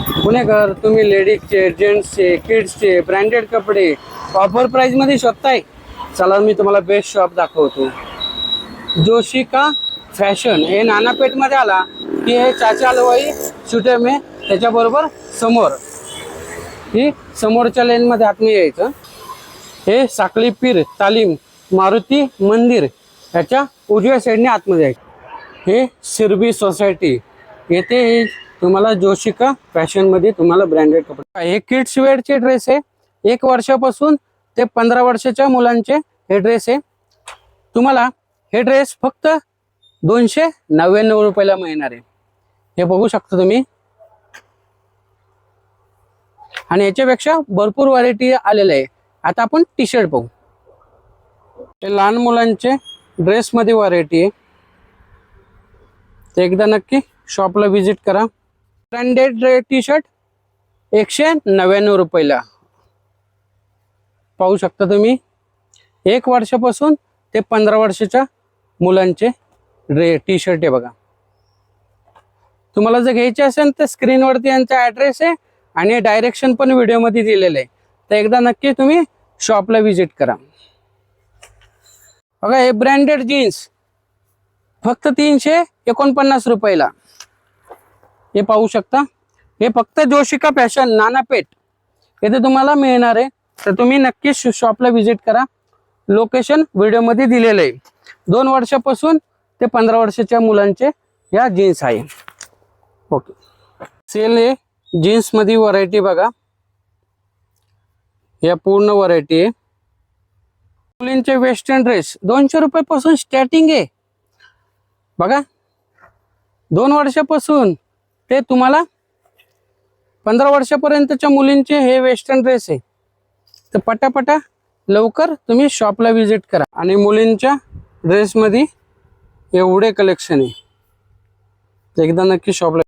पुणेकर, तुम्ही लेडीजचे, जेंट्सचे, किड्सचे ब्रँडेड कपडे ऑफर प्राइसमध्ये शोधताय? चला मी तुम्हाला बेस्ट शॉप दाखवतो. जोशिका फॅशन हे नानापेठमध्ये आला की हे चाचा हलवाई सुटे में त्याच्याबरोबर समोर ही समोरच्या लेनमध्ये आतमध्ये यायचं. हे साखळी पीर तालीम मारुती मंदिर याच्या उजव्या साईडने आतमध्ये आहे. हे शिरबी सोसायटी येथे हे तुम्हाला जोशिका फॅशनमध्ये तुम्हाला ब्रँडेड कपडे. हे किड्स वेअरचे ड्रेस आहे. 1 वर्षापासून ते 15 वर्षाच्या मुलांचे हे ड्रेस आहे. तुम्हाला हे ड्रेस फक्त 299 रुपयाला मिळणार आहे. हे बघू शकता तुम्ही. आणि याच्यापेक्षा भरपूर व्हरायटी आलेले आहे. आता आपण टी शर्ट पाहू. हे लहान मुलांचे ड्रेसमध्ये व्हरायटी आहे. ते एकदा नक्की शॉपला व्हिजिट करा. ब्रँडेड टी शर्ट 199 रुपयाला पाहू शकता तुम्ही. 1 वर्षापासून ते 15 वर्षाच्या मुलांचे टी शर्ट आहे बघा. तुम्हाला जर घ्यायचे असेल तर स्क्रीनवरती यांचा ॲड्रेस आहे आणि डायरेक्शन पण व्हिडिओमध्ये दिलेलं आहे. तर एकदा नक्की तुम्ही शॉपला व्हिजिट करा. बघा हे ब्रँडेड जीन्स फक्त 349 रुपयाला हे पाहू शकता. हे फक्त जोशिका फॅशन नानापेठ येथे तुम्हाला मिळणार आहे. तर तुम्ही नक्कीच शॉपला व्हिजिट करा. लोकेशन व्हिडिओमध्ये दिलेलं आहे. 2 वर्षापासून ते 15 वर्षाच्या मुलांचे या जीन्स आहे. ओके. सेल आहे जीन्समध्ये व्हरायटी बघा. या पूर्ण व्हरायटी आहे. मुलींचे वेस्टर्न ड्रेस 200 रुपयापासून स्टार्टिंग आहे बघा. 2 वर्षापासून ते तुम्हाला 15 वर्षापर्यंतच्या मुलींचे हे वेस्टर्न ड्रेस आहे. तर पटापटा लवकर तुम्ही शॉपला व्हिजिट करा. आणि मुलींच्या ड्रेसमध्ये एवढे कलेक्शन आहे. एकदा नक्की शॉपला